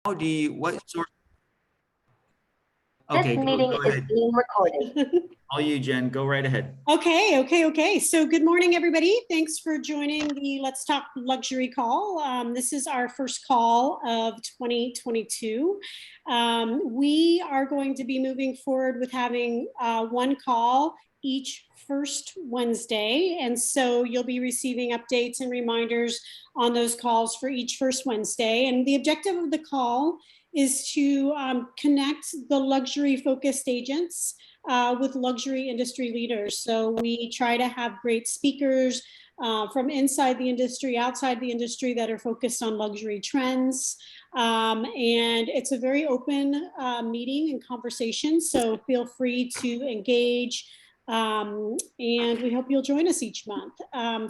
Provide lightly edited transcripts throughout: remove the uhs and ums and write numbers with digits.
How do you, what sort? This Okay, meeting go is ahead. being recorded. All you, Jen, go right ahead. Okay. So good morning, everybody. Thanks for joining the Let's Talk Luxury call. This is our first call of 2022. We are going to be moving forward with having one call each first Wednesday. And so you'll be receiving updates and reminders on those calls for each first Wednesday. And the objective of the call is to connect the luxury focused agents with luxury industry leaders. So we try to have great speakers from inside the industry, outside the industry that are focused on luxury trends. And it's a very open meeting and conversation. So feel free to engage. And we hope you'll join us each month.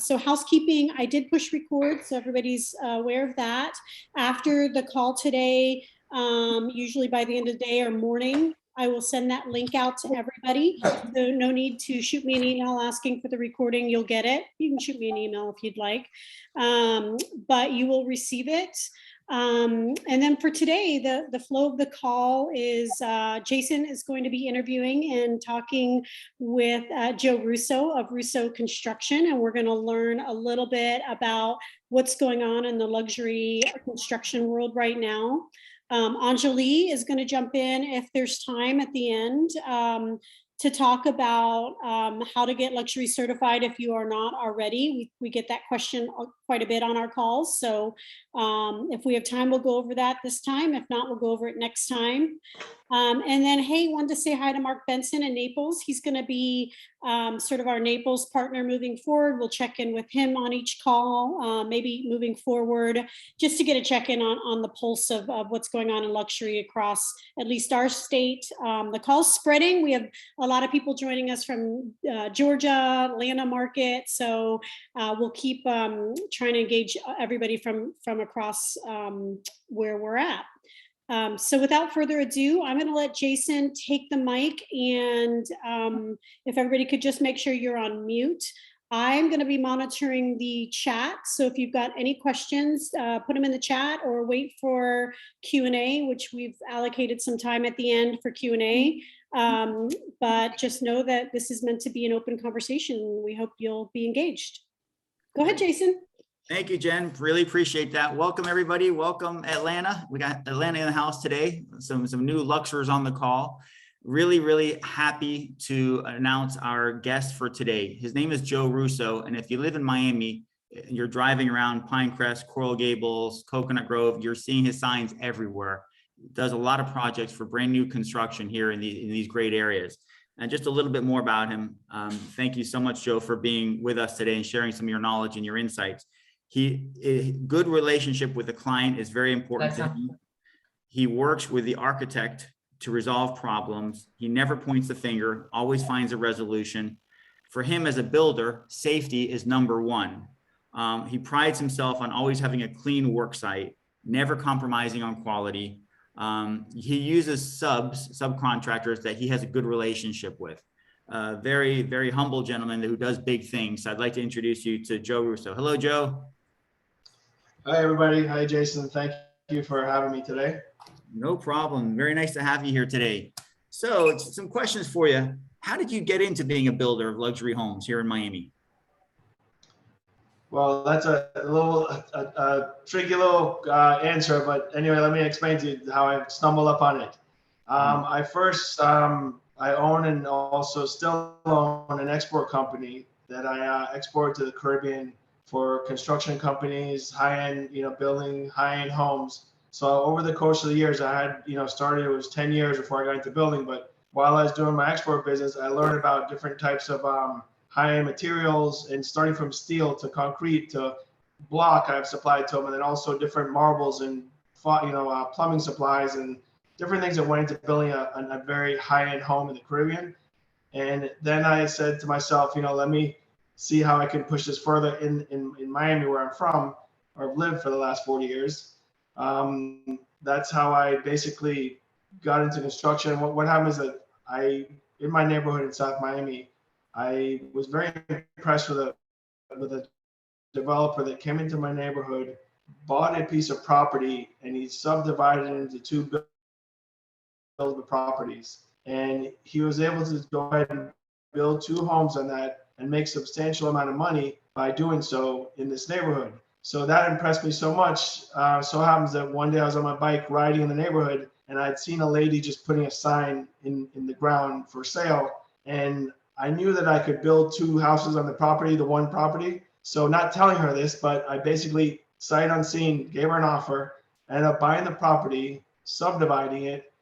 So housekeeping, I did push record, so everybody's aware of that. After the call today, usually by the end of the day or morning, I will send that link out to everybody. So no need to shoot me an email asking for the recording. You'll get it. You can shoot me an email if you'd like, but you will receive it. And then for today, the flow of the call is Jason is going to be interviewing and talking with Joe Russo of Russo Construction, and we're going to learn a little bit about what's going on in the luxury construction world right now. Anjali is going to jump in if there's time at the end to talk about how to get luxury certified if you are not already. We get that question quite a bit on our calls. So if we have time, we'll go over that this time. If not, we'll go over it next time. And then, hey, wanted to say hi to Mark Benson in Naples. He's going to be sort of our Naples partner moving forward. We'll check in with him on each call, maybe moving forward, just to get a check-in on the pulse of what's going on in luxury across at least our state. The call's spreading. We have a lot of people joining us from Georgia, Atlanta market. So we'll keep trying to engage everybody from across where we're at. So without further ado, I'm going to let Jason take the mic, and if everybody could just make sure you're on mute. I'm going to be monitoring the chat, so if you've got any questions, put them in the chat or wait for Q&A, which we've allocated some time at the end for Q&A. But just know that this is meant to be an open conversation. We hope you'll be engaged. Go ahead, Jason. Thank you, Jen. Really appreciate that. Welcome, everybody. Welcome, Atlanta. We got Atlanta in the house today. Some new luxuries on the call. Really happy to announce our guest for today. His name is Joe Russo. And if you live in Miami, you're driving around Pinecrest, Coral Gables, Coconut Grove, you're seeing his signs everywhere. He does a lot of projects for brand new construction here in these great areas. And just a little bit more about him. Thank you so much, Joe, for being with us today and sharing some of your knowledge and your insights. A good relationship with the client is very important to him. He works with the architect to resolve problems. He never points the finger, always finds a resolution. For him as a builder, safety is number one. He prides himself on always having a clean work site, never compromising on quality. He uses subcontractors that he has a good relationship with. Very humble gentleman who does big things. So I'd like to introduce you to Joe Russo. Hello, Joe. Hi, everybody. Hi, Jason. Thank you for having me today. No problem. Very nice to have you here today. So some questions for you. How did you get into being a builder of luxury homes here in Miami? Well, that's a tricky little answer, but anyway, let me explain to you how I stumbled upon it. I own and also still own an export company that I export to the Caribbean for construction companies, high-end, building high-end homes. So over the course of the years, I had, started, it was 10 years before I got into building, but while I was doing my export business, I learned about different types of high-end materials, and starting from steel to concrete to block I've supplied to them, and then also different marbles and, plumbing supplies and different things that went into building a very high-end home in the Caribbean. And then I said to myself, let me see how I can push this further in Miami, where I'm from, or have lived for the last 40 years. That's how I basically got into construction. What happened is that in my neighborhood in South Miami, I was very impressed with a developer that came into my neighborhood bought a piece of property and he subdivided it into two buildable properties. And he was able to go ahead and build two homes on that and make substantial amount of money by doing so in this neighborhood. So that impressed me so much. So happens that one day I was on my bike riding in the neighborhood and I'd seen a lady just putting a sign in the ground for sale. And I knew that I could build two houses on the property, the one property. So not telling her this, but I basically sight unseen gave her an offer, ended up buying the property, subdividing it,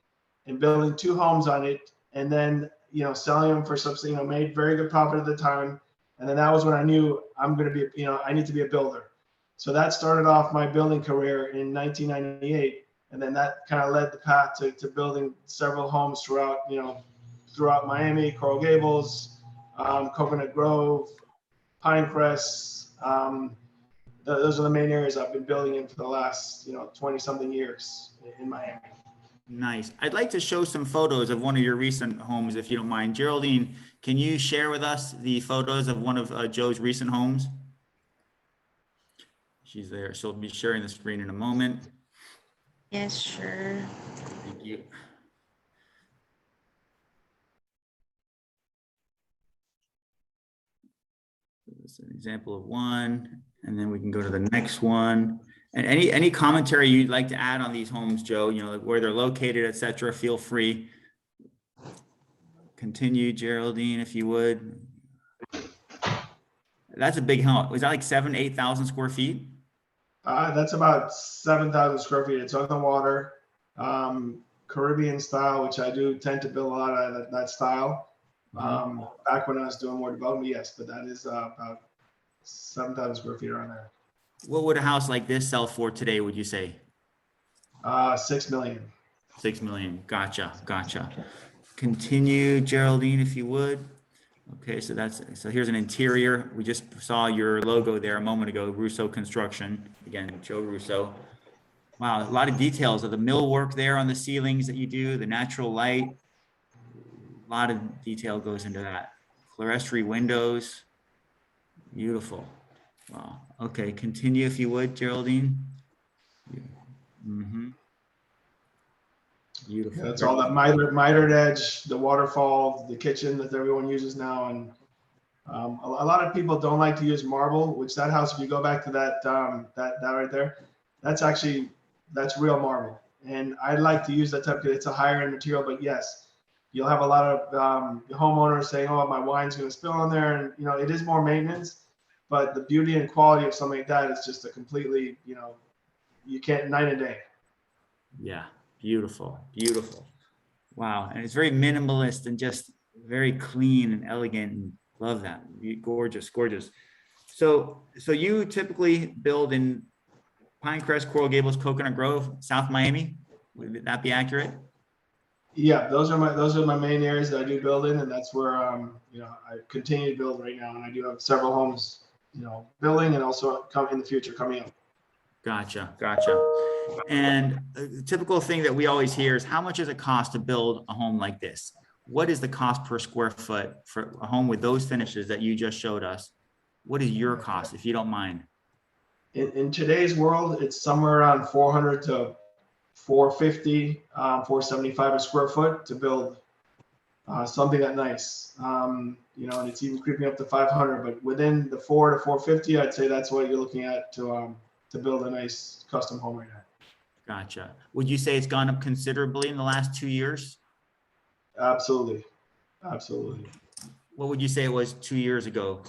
and building two homes on it, and then selling them for something, made very good profit at the time. And then that was when I knew I'm going to be, I need to be a builder. So that started off my building career in 1998, and then that kind of led the path to building several homes throughout Miami, Coral Gables, Coconut Grove, Pinecrest. Those are the main areas I've been building in for the last 20 something years in Miami. Nice. I'd like to show some photos of one of your recent homes, if you don't mind. Geraldine, can you share with us the photos of one of Joe's recent homes? She's there. She'll be sharing the screen in a moment. Yes, sure. Thank you. This is an example of one, and then we can go to the next one. And any commentary you'd like to add on these homes, Joe, like where they're located, etc., feel free. Continue, Geraldine, if you would. That's a big home. Was that like 8,000 square feet? That's about 7,000 square feet. It's on the water, Caribbean style, which I do tend to build a lot of that style. Back when I was doing more development, yes, but that is about 7,000 square feet around there. What would a house like this sell for today, would you say? 6 million. 6 million. Gotcha. Continue, Geraldine, if you would. Okay, so here's an interior. We just saw your logo there a moment ago, Russo Construction. Again, Joe Russo. Wow, a lot of details of the millwork there on the ceilings that you do, the natural light. A lot of detail goes into that. Clerestory windows. Beautiful. Wow. Okay, continue if you would, Geraldine. Beautiful. That's all that mitered edge, the waterfall, the kitchen that everyone uses now. And a lot of people don't like to use marble, which that house, if you go back to that right there, that's real marble. And I like to use that type because it's a higher end material, but yes, you'll have a lot of homeowners saying, oh, my wine's going to spill on there. And, it is more maintenance, but the beauty and quality of something like that is just a completely, you can't night and day. Yeah. Beautiful. Wow. And it's very minimalist and just very clean and elegant. And love that. Gorgeous. So you typically build in Pinecrest, Coral Gables, Coconut Grove, South Miami. Would that be accurate? Yeah, those are my main areas that I do build in, and that's where I continue to build right now, and I do have several homes, building and also in the future coming up. Gotcha. And a typical thing that we always hear is, how much does it cost to build a home like this? What is the cost per square foot for a home with those finishes that you just showed us? What is your cost, if you don't mind? In today's world, it's somewhere around 400 to 450, 475 a square foot to build something that nice. And it's even creeping up to 500, but within the 4 to 450, I'd say that's what you're looking at to build a nice custom home right now. Gotcha. Would you say it's gone up considerably in the last 2 years? Absolutely. What would you say it was 2 years ago?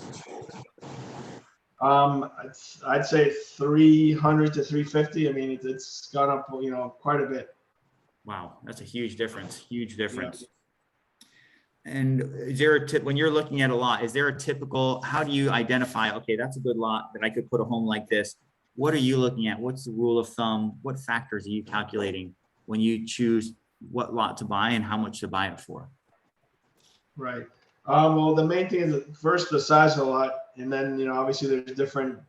I'd say 300 to 350. I mean, it's gone up, quite a bit. Wow, that's a huge difference. Yeah. And is there a tip when you're looking at a lot? Is there a typical? How do you identify? Okay, that's a good lot that I could put a home like this. What are you looking at? What's the rule of thumb? What factors are you calculating when you choose what lot to buy and how much to buy it for? Right. Well, the main thing is first the size of the lot, and then obviously there's different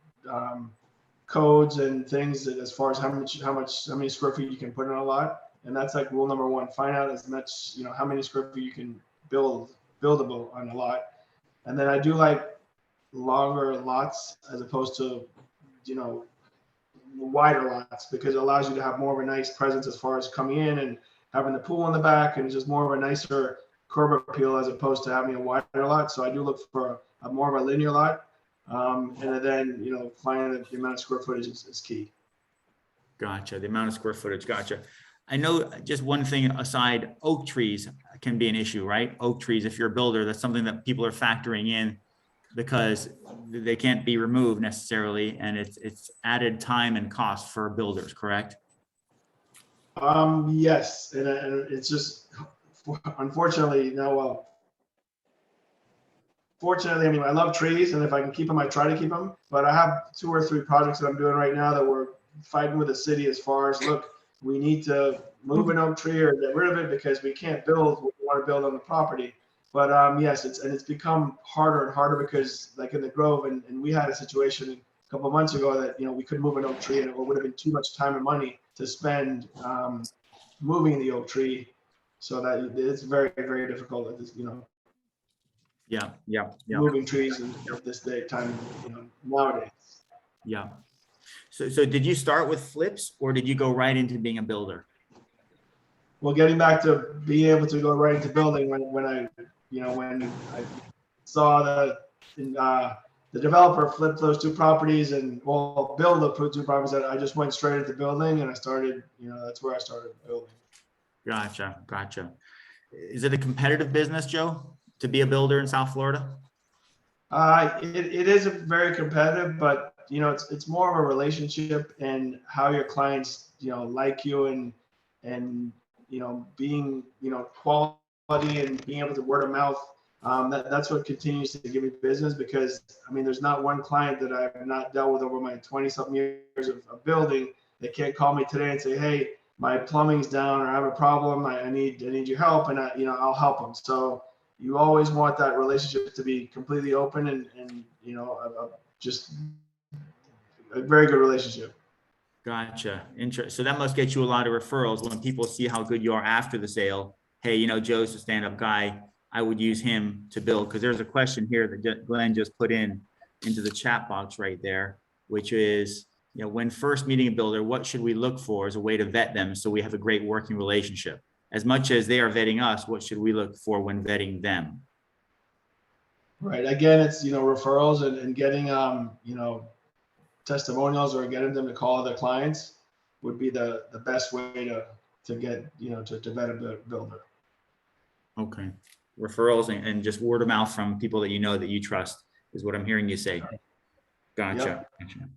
codes and things as far as how many square feet you can put in a lot, and that's like rule number one. Find out as much how many square feet you can buildable on a lot, and then I do like longer lots as opposed to wider lots because it allows you to have more of a nice presence as far as coming in and having the pool in the back, and it's just more of a nicer curb appeal as opposed to having a wider lot. So I do look for a more of a linear lot. And then, finding the amount of square footage is key. Gotcha. The amount of square footage. Gotcha. I know just one thing aside, oak trees can be an issue, right? Oak trees, if you're a builder, that's something that people are factoring in because they can't be removed necessarily. And it's added time and cost for builders, correct? Yes. And it's just, unfortunately, fortunately, I mean, I love trees, and if I can keep them, I try to keep them. But I have 2 or 3 projects that I'm doing right now that we're fighting with the city as far as, look, we need to move an oak tree or get rid of it because we can't build what we want to build on the property. But yes, it's become harder and harder because, like in the Grove, and we had a situation a couple of months ago that we couldn't move an oak tree, and it would have been too much time and money to spend moving the oak tree. So that it's very, very difficult at this, Yeah. moving trees at this day time, nowadays. Yeah. So did you start with flips or did you go right into being a builder? Well, getting back to being able to go right into building when I saw the developer flip those 2 properties and build the 2 properties, that I just went straight into building, and I started, that's where I started building. Gotcha. Is it a competitive business, Joe, to be a builder in South Florida? It is very competitive, but it's more of a relationship and how your clients like you and being quality and being able to word of mouth. That's what continues to give me business, because I mean there's not one client that I've not dealt with over my 20-something years of building that can't call me today and say, hey, my plumbing's down, or I have a problem, I need your help, and I'll help them. So you always want that relationship to be completely open and just a very good relationship. Gotcha. So that must get you a lot of referrals when people see how good you are after the sale. Hey, Joe's a stand-up guy. I would use him to build. Because there's a question here that Glenn just put into the chat box right there, which is, when first meeting a builder, what should we look for as a way to vet them so we have a great working relationship? As much as they are vetting us, what should we look for when vetting them? Right. Again, it's referrals and getting testimonials, or getting them to call their clients would be the best way to get to vet a builder. Okay. Referrals and just word of mouth from people that that you trust is what I'm hearing you say. Gotcha. Yep.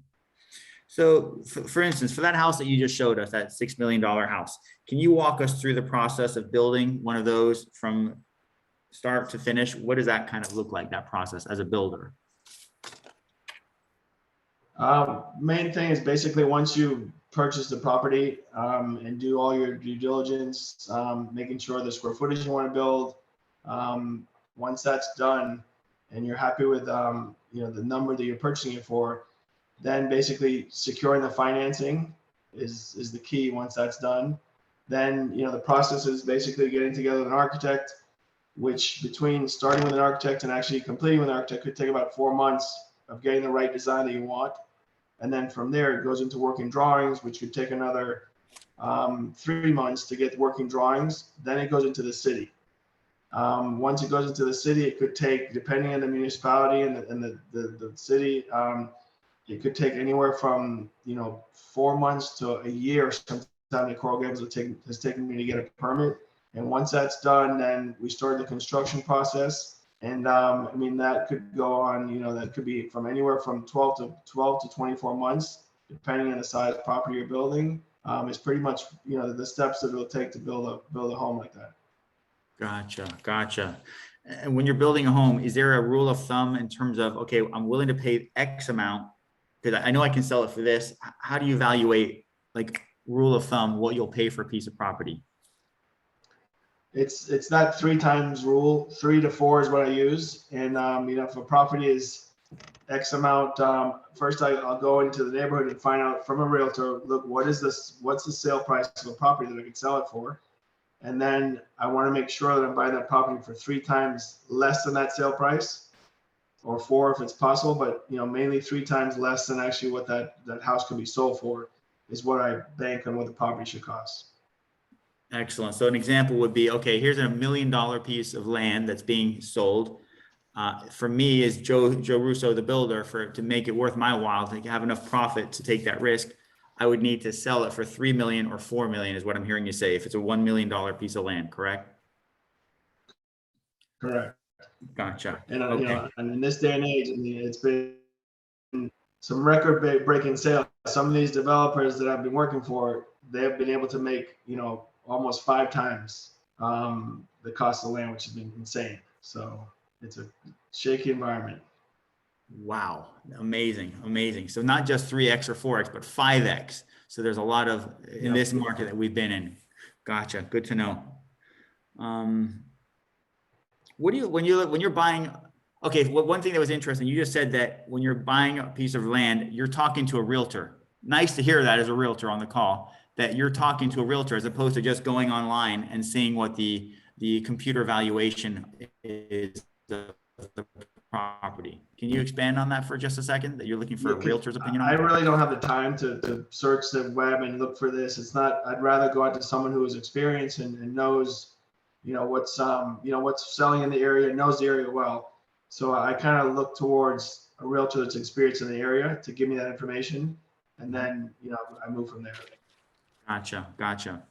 So for instance, for that house that you just showed us, that $6 million house, can you walk us through the process of building one of those from start to finish? What does that kind of look like, that process as a builder? Main thing is basically once you purchase the property and do all your due diligence, making sure the square footage you want to build. Once that's done and you're happy with the number that you're purchasing it for, then basically securing the financing is the key. Once that's done, then the process is basically getting together with an architect, which between starting with an architect and actually completing with an architect could take about 4 months of getting the right design that you want. And then from there, it goes into working drawings, which could take another 3 months to get working drawings. Then it goes into the city. Once it goes into the city, it could take, depending on the municipality and the city, it could take anywhere from 4 months to a year. Sometimes the Coral Gables has taken me to get a permit. And once that's done, then we start the construction process. And I mean, that could go on, that could be from anywhere from 12 to 24 months, depending on the size of property you're building. It's pretty much, the steps that it'll take to build a home like that. Gotcha. And when you're building a home, is there a rule of thumb in terms of, okay, I'm willing to pay X amount because I know I can sell it for this? How do you evaluate, like, rule of thumb, what you'll pay for a piece of property? It's that 3 times rule. 3 to 4 is what I use. And if a property is X amount, first I'll go into the neighborhood and find out from a realtor, look, what's the sale price of a property that I can sell it for? And then I want to make sure that I'm buying that property for 3 times less than that sale price. or 4 if it's possible, but mainly 3 times less than actually what that house could be sold for is what I bank on what the property should cost. Excellent. So an example would be, okay, here's a $1 million piece of land that's being sold. For me, as Joe Russo, the builder, to make it worth my while, to have enough profit to take that risk, I would need to sell it for 3 million or 4 million is what I'm hearing you say, if it's a $1 million piece of land, correct? Correct. Gotcha. And Okay. and in this day and age, I mean, it's been some record-breaking sales. Some of these developers that I've been working for, they have been able to make almost 5 times the cost of land, which has been insane. So it's a shaky environment. Wow. Amazing. Amazing. So not just 3x or 4x, but 5x. So there's a lot of in this market that we've been in. Gotcha. Good to know. What do you, when you're buying, okay, one thing that was interesting, you just said that when you're buying a piece of land, you're talking to a realtor. Nice to hear that as a realtor on the call, that you're talking to a realtor as opposed to just going online and seeing what the computer valuation is of the property. Can you expand on that for just a second, that you're looking for a realtor's opinion on I that? really don't have the time to search the web and look for this. It's not, I'd rather go out to someone who is experienced and knows, what's selling in the area, knows the area well. So I kind of look towards a realtor that's experienced in the area to give me that information. And then, I move from there. Gotcha.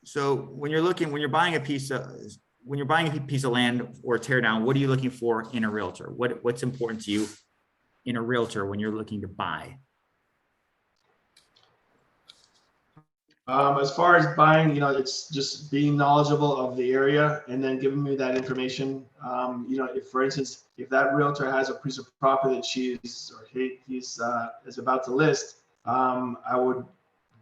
So when you're buying a piece of land or tear down, what are you looking for in a realtor? What's important to you in a realtor when you're looking to buy? As far as buying, it's just being knowledgeable of the area and then giving me that information. If, for instance, if that realtor has a piece of property that he's is about to list, I would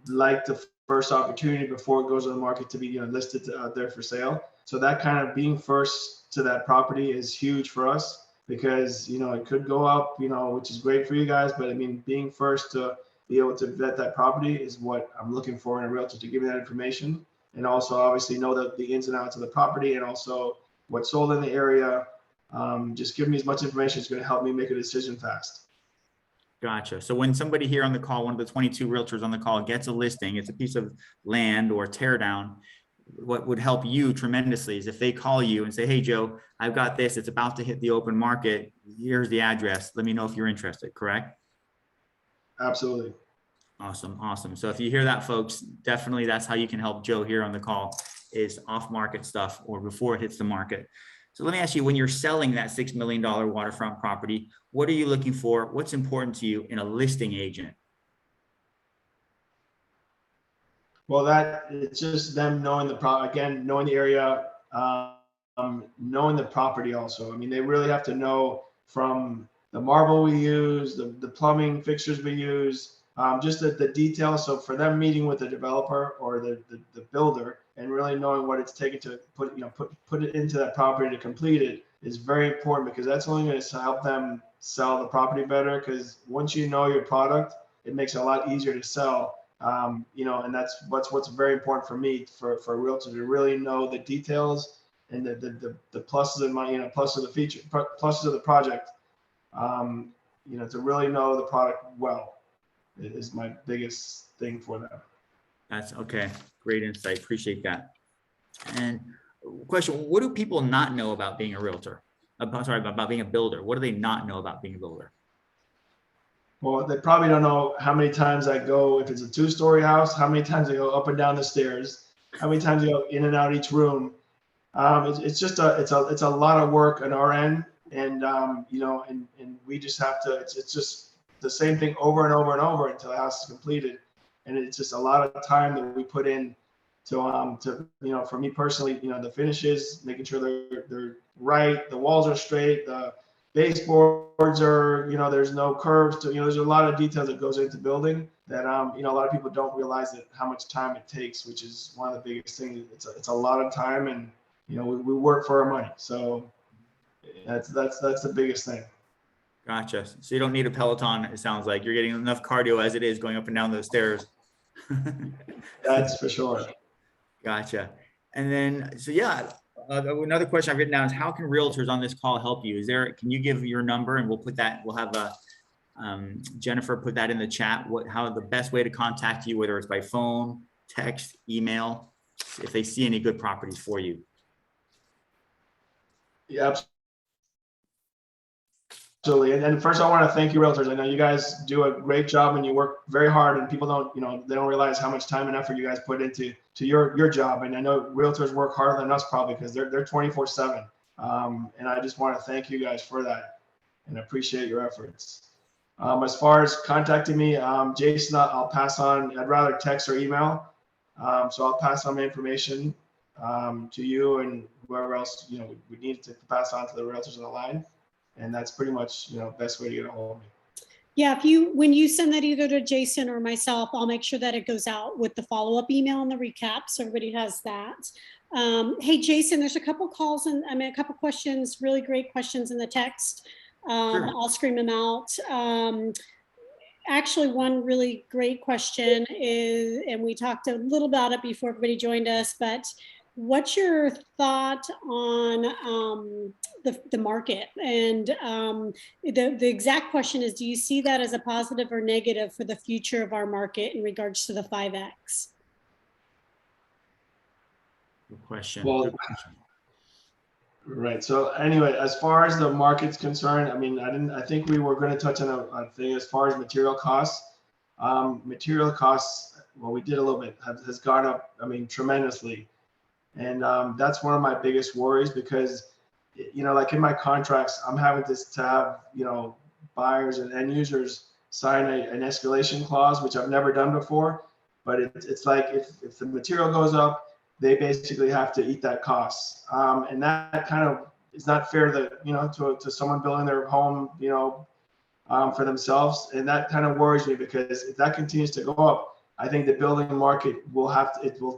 like the first opportunity before it goes on the market to be listed out there for sale. So that kind of being first to that property is huge for us because it could go up, which is great for you guys. But I mean, being first to be able to vet that property is what I'm looking for in a realtor, to give me that information and also obviously know the ins and outs of the property and also what's sold in the area. Just give me as much information as going to help me make a decision fast. Gotcha. So when somebody here on the call, one of the 22 realtors on the call gets a listing, it's a piece of land or tear down, what would help you tremendously is if they call you and say, hey, Joe, I've got this, it's about to hit the open market. Here's the address. Let me know if you're interested, correct? Absolutely. Awesome. So if you hear that, folks, definitely that's how you can help Joe here on the call, is off market stuff or before it hits the market. So let me ask you, when you're selling that $6 million waterfront property, what are you looking for? What's important to you in a listing agent? Well, it's just them knowing knowing the area, knowing the property also. I mean, they really have to know from the marble we use, the plumbing fixtures we use, just the details. So for them meeting with the developer or the builder and really knowing what it's taken to put it into that property to complete it is very important, because that's only going to help them sell the property better. Because once you know your product, it makes it a lot easier to sell. And that's what's very important for me, for a realtor, to really know the details and the pluses and pluses of the feature, pluses of the project. To really know the product well is my biggest thing for them. That's okay. Great insight. Appreciate that. And question, what do people not know about being a realtor? About being a builder. What do they not know about being a builder? Well, they probably don't know how many times I go, if it's a 2-story house, how many times I go up and down the stairs, how many times I go in and out each room. It's a lot of work on our end. And, and we just have to, it's just the same thing over and over and over until the house is completed. And it's just a lot of time that we put in to for me personally, the finishes, making sure they're right, the walls are straight, the baseboards are, there's no curves to, there's a lot of details that goes into building that, a lot of people don't realize that how much time it takes, which is one of the biggest things. It's a lot of time, and, we work for our money. So that's the biggest thing. Gotcha. So you don't need a Peloton. It sounds like you're getting enough cardio as it is going up and down those stairs. That's for sure. Gotcha. And then, so yeah, Another question I've written down is how can realtors on this call help you? Can you give your number and we'll have Jennifer put that in the chat, how the best way to contact you, whether it's by phone, text, email, if they see any good properties for you. Yeah, absolutely. And first, I want to thank you, realtors. I know you guys do a great job and you work very hard, and people don't, they don't realize how much time and effort you guys put into your job. And I know realtors work harder than us probably because they're 24/7. And I just want to thank you guys for that and appreciate your efforts. As far as contacting me, Jason, I'll pass on. I'd rather text or email. So I'll pass on my information to you and whoever else we need to pass on to the realtors on the line. And that's pretty much, best way to get a hold of me. Yeah, when you send that either to Jason or myself, I'll make sure that it goes out with the follow-up email and the recap, so everybody has that. Hey, Jason, there's a couple calls and a couple questions, really great questions in the text. Sure. I'll scream them out. Actually, one really great question is, and we talked a little about it before everybody joined us, but what's your thought on the market? And the exact question is, do you see that as a positive or negative for the future of our market in regards to the 5X? Good question. Well, Good question. Right. So anyway, as far as the market's concerned, I think we were going to touch on a thing as far as material costs. Material costs, well, we did a little bit, has gone up, tremendously. And that's one of my biggest worries because, like in my contracts, I'm having to have, buyers and end users sign an escalation clause, which I've never done before. But it's like if the material goes up, they basically have to eat that cost. And that kind of is not fair to someone building their home, for themselves. And that kind of worries me because if that continues to go up, I think the building market will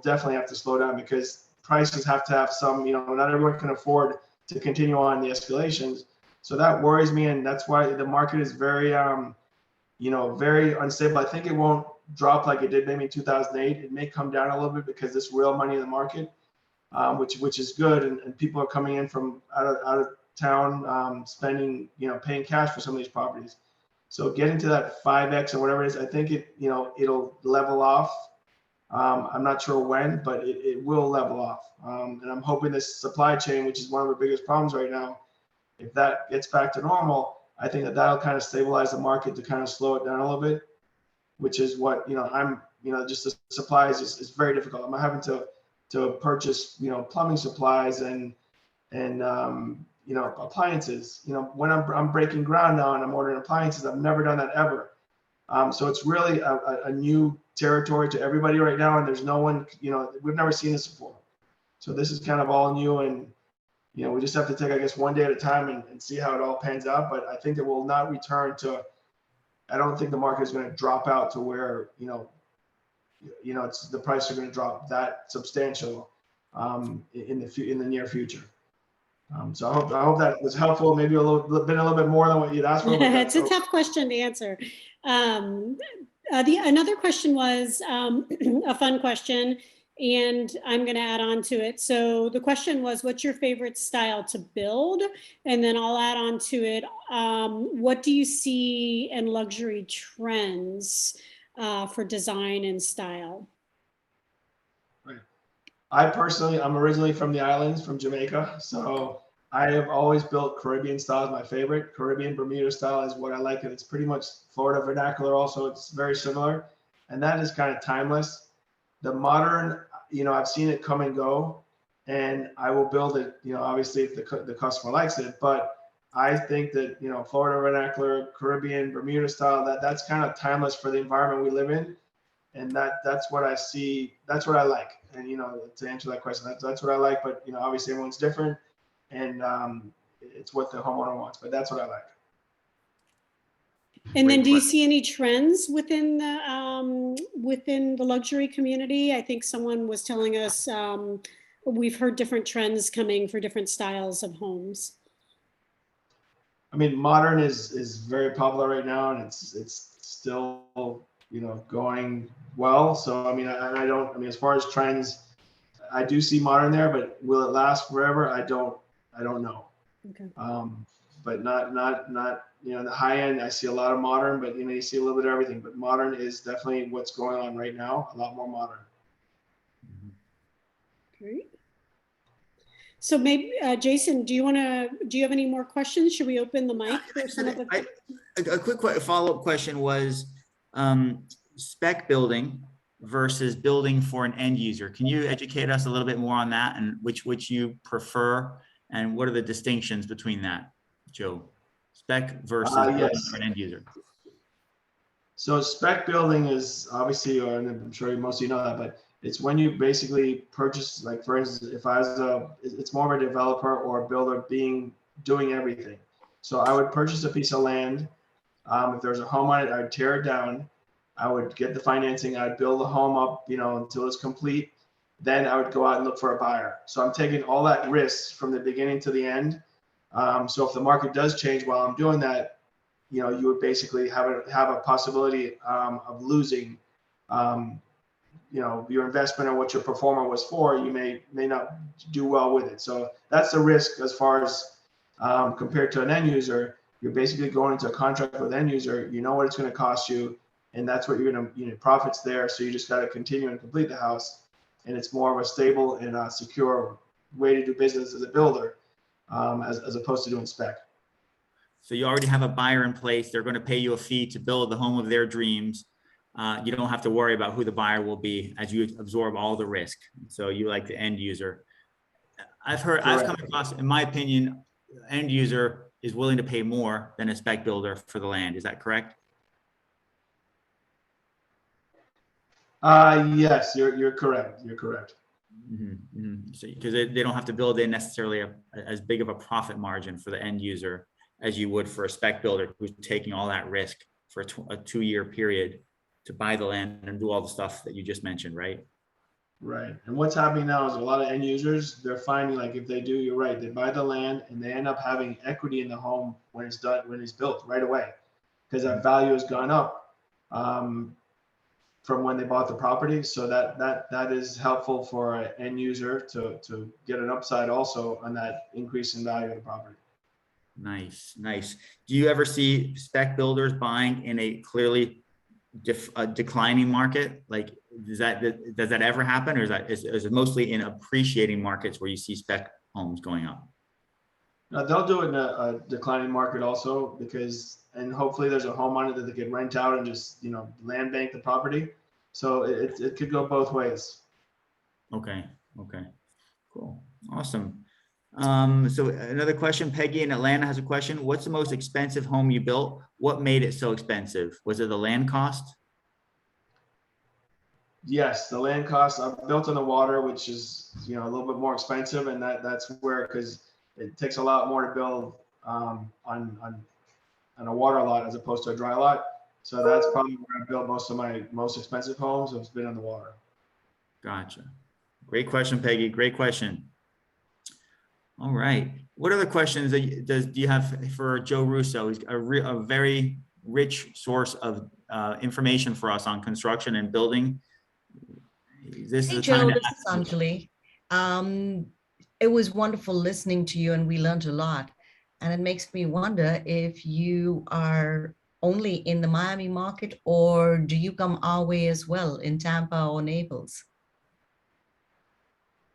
definitely have to slow down because prices have to have some, not everyone can afford to continue on the escalations. So that worries me. And that's why the market is very, very unstable. I think it won't drop like it did maybe in 2008. It may come down a little bit because there's real money in the market, which is good. And people are coming in from out of town, spending, paying cash for some of these properties. So getting to that 5X or whatever it is, I think it'll level off. I'm not sure when, but it will level off. And I'm hoping this supply chain, which is one of the biggest problems right now, if that gets back to normal, I think that'll kind of stabilize the market to kind of slow it down a little bit, which is what, just the supplies is very difficult. I'm having to purchase, plumbing supplies and appliances, when I'm breaking ground now and I'm ordering appliances. I've never done that ever. So it's really a new territory to everybody right now. And there's no one, we've never seen this before. So this is kind of all new. And, we just have to take, I guess, one day at a time and see how it all pans out. But I think it will not return to, I don't think the market is going to drop out to where, the price are going to drop that substantial in the near future. So I hope that was helpful. Maybe a little bit more than what you'd asked for. It's a tough question to answer. Another question was a fun question, and I'm going to add on to it. So the question was, what's your favorite style to build? And then I'll add on to it, what do you see in luxury trends for design and style? Right. I'm originally from the islands, from Jamaica. So I have always built Caribbean style is my favorite. Caribbean Bermuda style is what I like. And it's pretty much Florida vernacular also. It's very similar. And that is kind of timeless. The modern, I've seen it come and go, and I will build it, obviously if the customer likes it. But I think that, Florida vernacular, Caribbean, Bermuda style, that's kind of timeless for the environment we live in. And that's what I see. That's what I like. And, to answer that question, that's what I like. But, obviously everyone's different, and it's what the homeowner wants. But that's what I like. And then, do you see any trends within the luxury community? I think someone was telling us we've heard different trends coming for different styles of homes. Modern is very popular right now, and it's still going well. So I don't. As far as trends, I do see modern there, but will it last forever? I don't know. Okay. But not, you know, the high end, I see a lot of modern, but you know, you see a little bit of everything, but modern is definitely what's going on right now. A lot more modern. Great. So maybe, Jason, do you have any more questions? Should we open the mic for some of the? A quick follow-up question was spec building versus building for an end user. Can you educate us a little bit more on that and which you prefer and what are the distinctions between that, Joe? Spec versus building Yes. for an end user. So spec building is obviously, or I'm sure most of you know that, but it's when you basically purchase, like for instance, if I was it's more of a developer or a builder doing everything. So I would purchase a piece of land. If there's a home on it, I'd tear it down. I would get the financing. I'd build the home up, you know, until it's complete. Then I would go out and look for a buyer. So I'm taking all that risk from the beginning to the end. So if the market does change while I'm doing that, you know, you would basically have a possibility of losing, you know, your investment or what your performer was for. You may not do well with it. So that's the risk as far as compared to an end user. You're basically going into a contract with end user. You know what it's going to cost you, and that's what you're going to, you know, profits there. So you just got to continue and complete the house, and it's more of a stable and secure way to do business as a builder, as opposed to doing spec. So you already have a buyer in place. They're going to pay you a fee to build the home of their dreams. You don't have to worry about who the buyer will be as you absorb all the risk. So you like the end user. I've come across, in my opinion, end user is willing to pay more than a spec builder for the land. Is that correct? Yes, you're correct. You're correct. Mm-hmm, mm-hmm. So because they don't have to build in necessarily as big of a profit margin for the end user as you would for a spec builder who's taking all that risk for a 2-year period to buy the land and do all the stuff that you just mentioned, right? Right. And what's happening now is a lot of end users, they're finding like if they do, you're right, they buy the land and they end up having equity in the home when it's done, when it's built right away, because that value has gone up from when they bought the property. So that is helpful for an end user to get an upside also on that increase in value of the property. Nice, nice. Do you ever see spec builders buying in a clearly declining market? Like, does that ever happen, or is it mostly in appreciating markets where you see spec homes going up? Now they'll do it in a declining market also, because, and hopefully there's a home on it that they could rent out and just, you know, land bank the property. So it could go both ways. Okay, cool, awesome. So another question, Peggy in Atlanta has a question. What's the most expensive home you built? What made it so expensive? Was it the land cost? Yes, the land costs are built on the water, which is, you know, a little bit more expensive, and that's where, because it takes a lot more to build on a water lot as opposed to a dry lot. So that's probably where I built most of my most expensive homes. It's been on the water. Gotcha. Great question, Peggy. Great question. All right. What other questions do you have for Joe Russo? He's a very rich source of information for us on construction and building. This Hey is the time Joe, to this is ask. Anjali. It was wonderful listening to you and we learned a lot. And it makes me wonder if you are only in the Miami market or do you come our way as well in Tampa or Naples?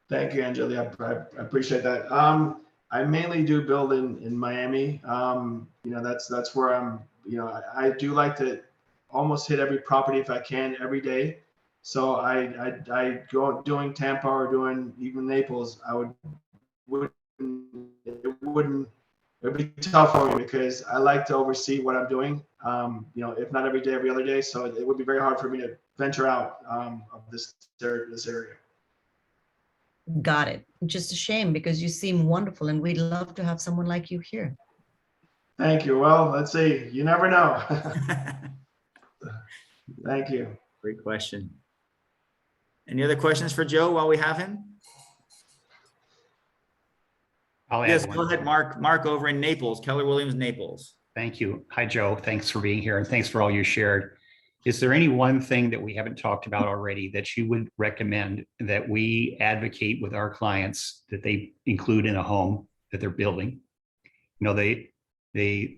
Thank you, Anjali. I appreciate that. I mainly do build in Miami. You know, that's where I'm, you know, I do like to almost hit every property if I can every day. So I go doing Tampa or doing even Naples. It'd be tough for me because I like to oversee what I'm doing. You know, if not every day, every other day. So it would be very hard for me to venture out of this area. Got it. Just a shame because you seem wonderful and we'd love to have someone like you here. Thank you. Well, let's see. You never know. Thank you. Great question. Any other questions for Joe while we have him? I'll Yes, add go one. ahead, Mark. Mark over in Naples, Keller Williams, Naples. Thank you. Hi, Joe. Thanks for being here and thanks for all you shared. Is there any one thing that we haven't talked about already that you would recommend that we advocate with our clients that they include in a home that they're building? You know, the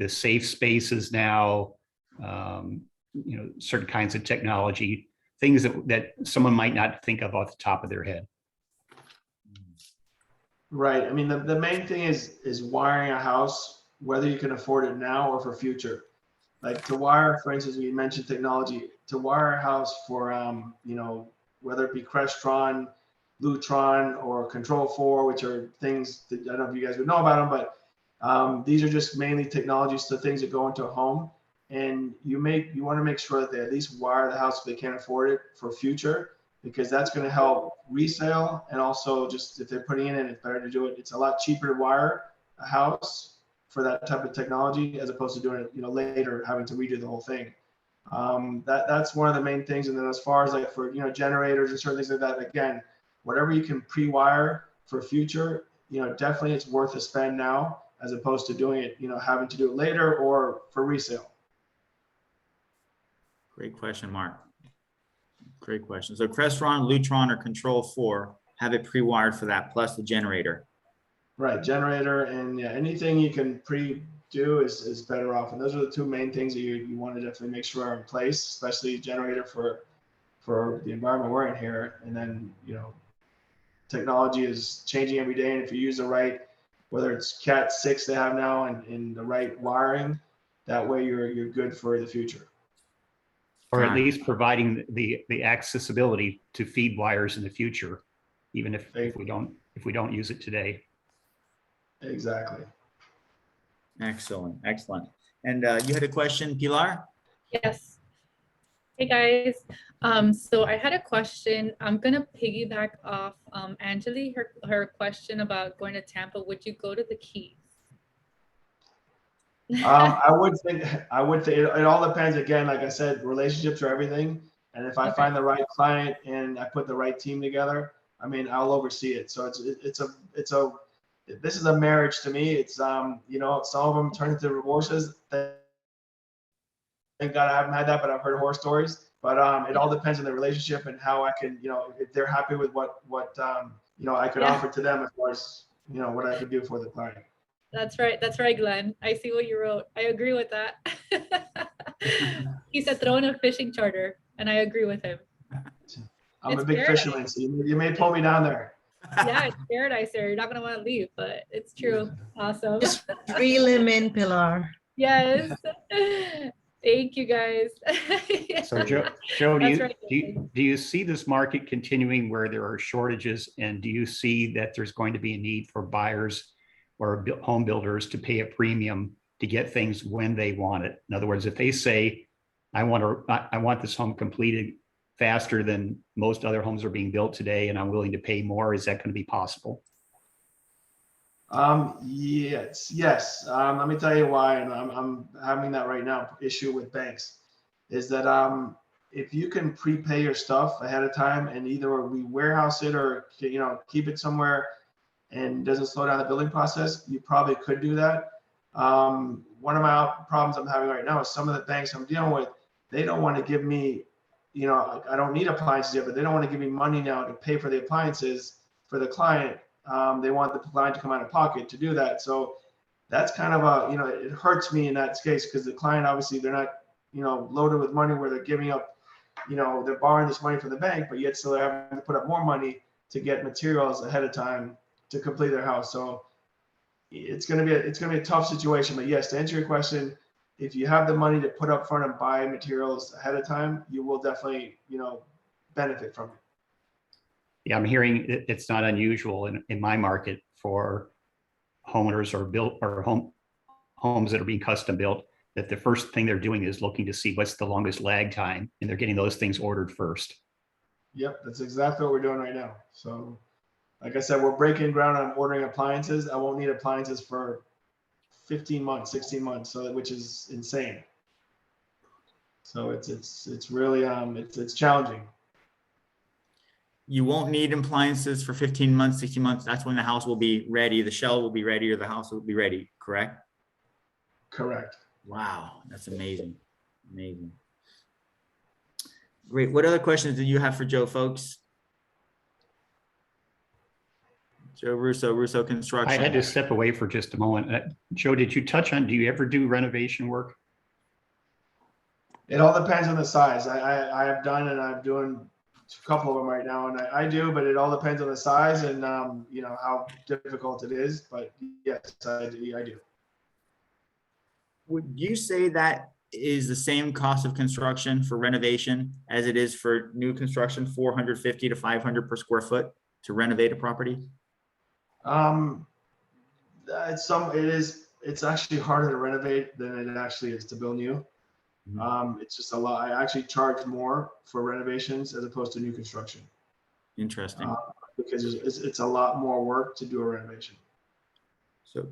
safe spaces now, you know, certain kinds of technology, things that someone might not think of off the top of their head. Right. I mean, the main thing is wiring a house, whether you can afford it now or for future. Like to wire, for instance, we mentioned technology, to wire a house for, you know, whether it be Crestron, Lutron, or Control 4, which are things that I don't know if you guys would know about them, but these are just mainly technologies to things that go into a home. And you want to make sure that they at least wire the house if they can't afford it for future, because that's going to help resale. And also just if they're putting it in, it's better to do it. It's a lot cheaper to wire a house for that type of technology as opposed to doing it, you know, later having to redo the whole thing. That's one of the main things. And then as far as like for, you know, generators and certain things like that, again, whatever you can pre-wire for future, you know, definitely it's worth a spend now as opposed to doing it, you know, having to do it later or for resale. Great question, Mark. Great question. So Crestron, Lutron, or Control 4 have it pre-wired for that, plus the generator. Right, generator and yeah, anything you can pre-do is better off. And those are the two main things that you want to definitely make sure are in place, especially generator for the environment we're in here. And then, you know, technology is changing every day. And if you use the right, whether it's Cat 6 they have now and the right wiring, that way you're good for the future. Or at least providing the accessibility to feed wires in the future, even if we don't use it today. Exactly. Excellent, excellent. And you had a question, Pilar? Yes. Hey guys. So I had a question. I'm gonna piggyback off Angeli, her question about going to Tampa. Would you go to the Keys? I would think it all depends. Again, like I said, relationships are everything. And if I Okay. find the right client and I put the right team together, I mean, I'll oversee it. So this is a marriage to me. It's you know, some of them turn into divorces. Thank God I haven't had that, but I've heard horror stories. But it all depends on the relationship and how I can, you know, if they're happy with what you know, I could offer to them as far as, you know, what I could do for the client. That's right. That's right, Glenn. I see what you wrote. I agree with that. He said throw in a fishing charter, and I agree with him. I'm It's a big paradise. fisherman, so you may pull me down there. Yeah, it's paradise there. You're not gonna want to leave, but it's true. Awesome. Just reel him in, Pilar. Yes. Thank you guys. So Joe, That's right. do you see this market continuing where there are shortages, and do you see that there's going to be a need for buyers or home builders to pay a premium to get things when they want it? In other words, if they say, I want this home completed faster than most other homes are being built today, and I'm willing to pay more, is that going to be possible? Yes. Let me tell you why, and I'm having that right now issue with banks, is that if you can prepay your stuff ahead of time and either we warehouse it or, you know, keep it somewhere and doesn't slow down the building process, you probably could do that. One of my problems I'm having right now is some of the banks I'm dealing with, they don't want to give me, you know, I don't need appliances yet, but they don't want to give me money now to pay for the appliances for the client. They want the client to come out of pocket to do that. So that's kind of a, you know, it hurts me in that case because the client, obviously they're not, you know, loaded with money where they're giving up, you know, they're borrowing this money from the bank, but yet still they're having to put up more money to get materials ahead of time to complete their house. So it's going to be a tough situation, but yes, to answer your question, if you have the money to put up front and buy materials ahead of time, you will definitely, you know, benefit from it. Yeah, I'm hearing it's not unusual in my market for homeowners or homes that are being custom built, that the first thing they're doing is looking to see what's the longest lag time, and they're getting those things ordered first. Yep, that's exactly what we're doing right now. So like I said, we're breaking ground on ordering appliances. I won't need appliances for 15 months, 16 months, so which is insane. So it's really it's challenging. You won't need appliances for 15 months, 16 months. That's when the house will be ready. The shell will be ready or the house will be ready, correct? Correct. Wow, that's amazing. Amazing. Great. What other questions do you have for Joe, folks? Joe Russo, Russo I Construction. had to step away for just a moment. Joe, did you touch on, do you ever do renovation work? It all depends on the size. I have done, and I'm doing a couple of them right now, and I do, but it all depends on the size and, you know, how difficult it is. But yes, I do. Would you say that is the same cost of construction for renovation as it is for new construction, 450 to 500 per square foot to renovate a property? It's actually harder to renovate than it actually is to build new. It's just a lot. I actually charge more for renovations as opposed to new construction. Interesting. Because it's a lot more work to do a renovation.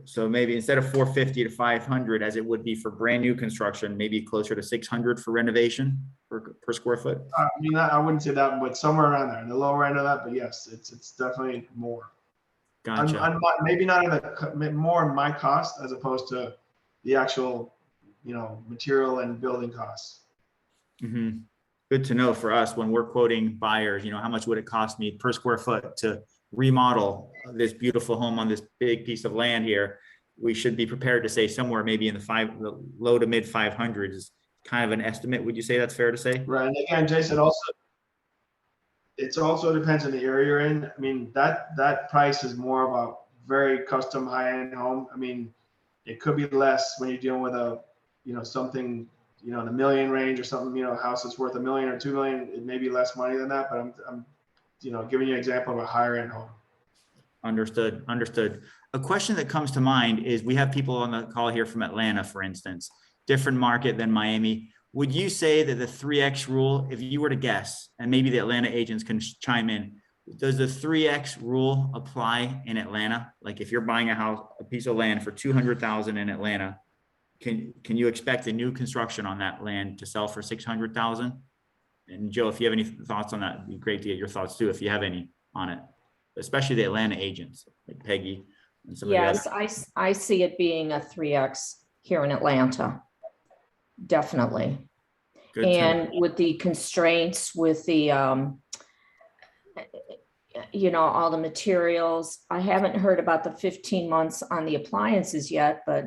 So maybe instead of 450 to 500, as it would be for brand new construction, maybe closer to 600 for renovation per square foot. I mean, I wouldn't say that, but somewhere around there, in the lower end of that. But yes, it's definitely more. Gotcha. Maybe not in the more in my cost as opposed to the actual, you know, material and building costs. Mm-hmm. Good to know for us when we're quoting buyers, you know, how much would it cost me per square foot to remodel this beautiful home on this big piece of land here? We should be prepared to say somewhere maybe in the low to mid 500s is kind of an estimate. Would you say that's fair to say? Right. And again, Jason, it also depends on the area you're in. I mean, that price is more of a very custom high-end home. I mean, it could be less when you're dealing with a, you know, something, you know, in the million range or something, you know, a house that's worth $1 million or $2 million. It may be less money than that, but I'm you know, giving you an example of a higher end home. Understood. A question that comes to mind is we have people on the call here from Atlanta, for instance, different market than Miami. Would you say that the 3X rule, if you were to guess, and maybe the Atlanta agents can chime in, does the 3X rule apply in Atlanta? Like if you're buying a piece of land for $200,000 in Atlanta, can you expect the new construction on that land to sell for $600,000? And Joe, if you have any thoughts on that, it'd be great to get your thoughts too, if you have any on it, especially the Atlanta agents like Peggy and some of the Yes, others. I see it being a 3X here in Atlanta. Definitely. Good to And know. with the constraints, with the, you know, all the materials, I haven't heard about the 15 months on the appliances yet, but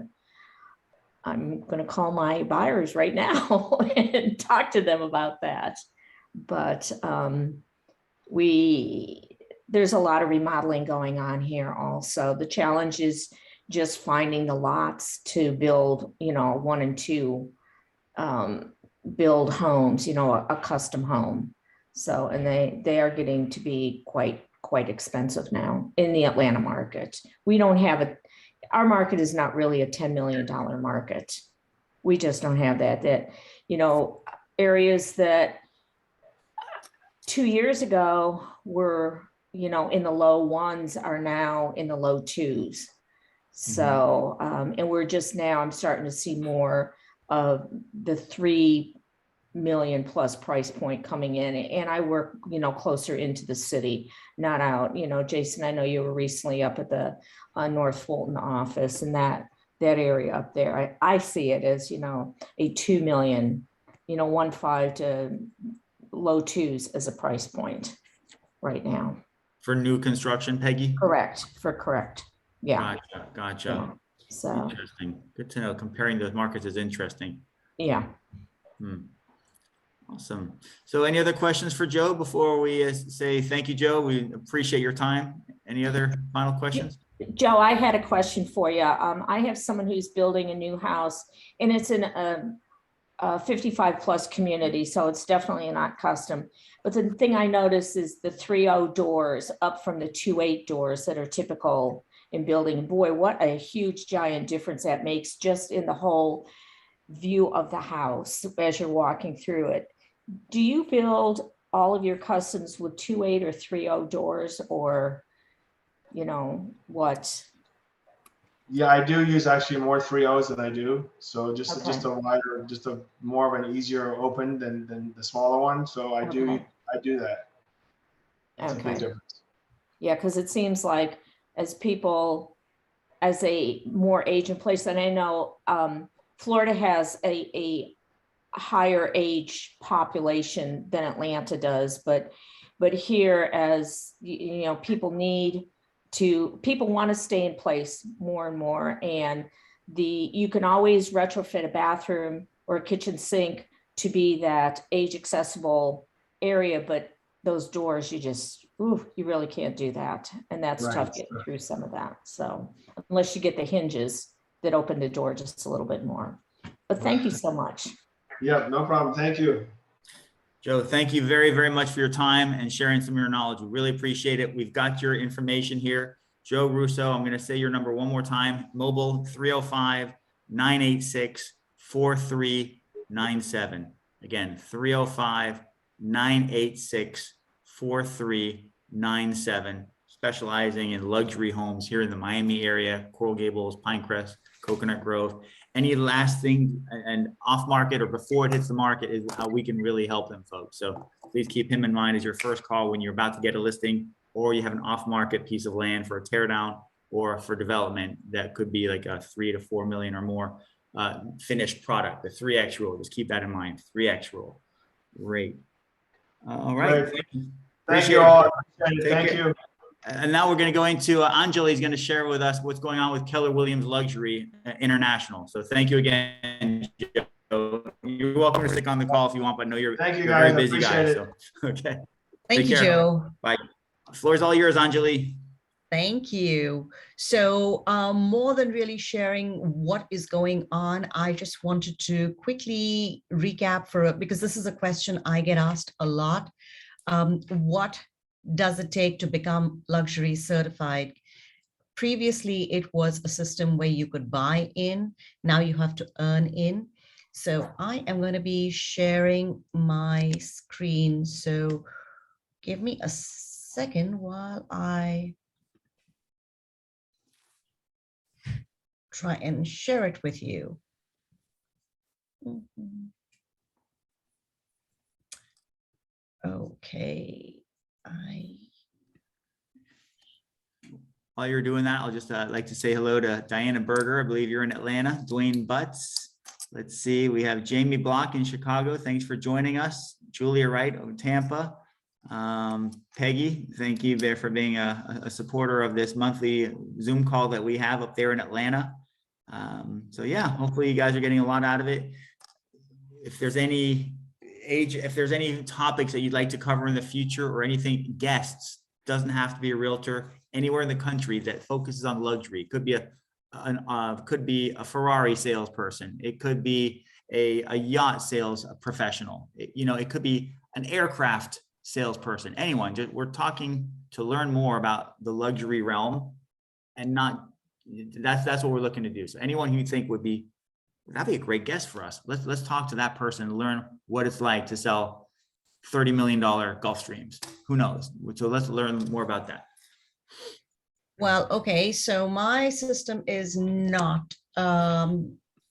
I'm going to call my buyers right now and talk to them about that. But there's a lot of remodeling going on here also. The challenge is just finding the lots to build, you know, 1 and 2 build homes, you know, a custom home. So, and they are getting to be quite expensive now in the Atlanta market. We don't have our market is not really a $10 million market. We just don't have that, you know, areas that 2 years ago were, you know, in the low ones are now in the low 2s. So, and we're just now, I'm starting to see more of the 3 million plus price point coming in. And I work, you know, closer into the city, not out, you know, Jason, I know you were recently up at the North Fulton office and that area up there. I see it as, you know, a 2 million, you know, 1.5 to low 2s as a price point right now. For new construction, Peggy? Correct. Yeah. Gotcha. Yeah. So, Interesting. Good to know. Comparing those markets is interesting. yeah. Awesome. So any other questions for Joe before we say thank you, Joe? We appreciate your time. Any other final questions? Joe, I had a question for you. I have someone who's building a new house and it's in a 55 plus community. So it's definitely not custom. But the thing I noticed is the 3.0 doors up from the 2.8 doors that are typical in building. Boy, what a huge giant difference that makes just in the whole view of the house as you're walking through it. Do you build all of your customs with 2.8 or 3.0 doors, or, you know, what? Yeah, I do use actually more 3.0s than I do. So just Okay. a wider, just a more of an easier open than the smaller one. So I do that. It's a big Okay. difference. Yeah, because it seems like as a more aging place, and I know Florida has a higher age population than Atlanta does, but here, as you know, people want to stay in place more and more, and you can always retrofit a bathroom or a kitchen sink to be that age accessible area, but those doors, you really can't do that, and that's Right. tough getting through some of that. So unless you get the hinges that open the door just a little bit more. But thank you so much. Yep, no problem. Thank you. Joe, thank you very, very much for your time and sharing some of your knowledge. We really appreciate it. We've got your information here. Joe Russo, I'm going to say your number one more time. Mobile 305-986-4397. Again, 305-986-4397. Specializing in luxury homes here in the Miami area, Coral Gables, Pinecrest, Coconut Grove. Any last thing and off market or before it hits the market is how we can really help them, folks. So please keep him in mind as your first call when you're about to get a listing, or you have an off market piece of land for a tear down or for development that could be like a 3 to 4 million or more finished product, the 3X rule. Just keep that in mind, 3X rule. Great. All right. Great. Thank you. Thank you Appreciate it. all. Thank care. you. And now we're going to go into Anjali is going to share with us what's going on with Keller Williams Luxury International. So thank you again, Joe. You're welcome to stick on the call if you want, but I know you're, Thank you, you're guys. very busy guy. Appreciate So, okay. Thank Take you, care. Joe. Bye. Floor is all yours, Anjali. Thank you. So more than really sharing what is going on, I just wanted to quickly recap because this is a question I get asked a lot. What does it take to become luxury certified? Previously, it was a system where you could buy in. Now you have to earn in. So I am going to be sharing my screen. So give me a second while I try and share it with you. Okay. While you're doing that, I'll just like to say hello to Diana Berger. I believe you're in Atlanta. Dwayne Butts. Let's see. We have Jamie Block in Chicago. Thanks for joining us. Julia Wright of Tampa. Peggy, thank you there for being a supporter of this monthly Zoom call that we have up there in Atlanta. So yeah, hopefully you guys are getting a lot out of it. If there's any topics that you'd like to cover in the future or anything, guests, doesn't have to be a realtor, anywhere in the country that focuses on luxury. It could be a Ferrari salesperson. It could be a yacht sales professional. It could be an aircraft salesperson. Anyone. We're talking to learn more about the luxury realm, and that's what we're looking to do. So anyone who you think that'd be a great guest for us. Let's talk to that person and learn what it's like to sell $30 million Gulfstreams. Who knows? So let's learn more about that. Well, okay. So my system is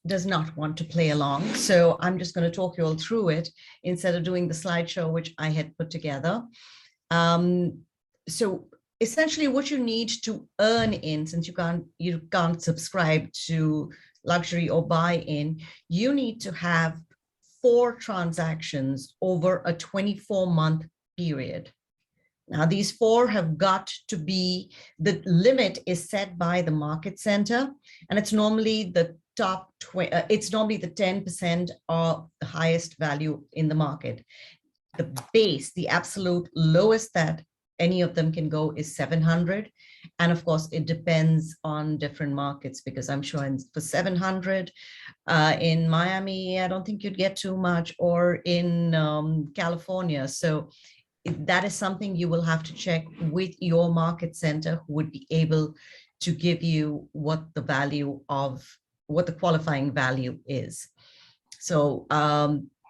does not want to play along. So I'm just going to talk you all through it instead of doing the slideshow, which I had put together. So essentially what you need to earn in, since you can't subscribe to luxury or buy in, you need to have 4 transactions over a 24-month period. Now, these 4 have got to be, the limit is set by the market center, and it's normally the top 20, it's normally the 10% of the highest value in the market. The base, the absolute lowest that any of them can go is 700. And of course, it depends on different markets, because I'm sure for 700 in Miami, I don't think you'd get too much, or in California. So that is something you will have to check with your market center, who would be able to give you what the qualifying value is. So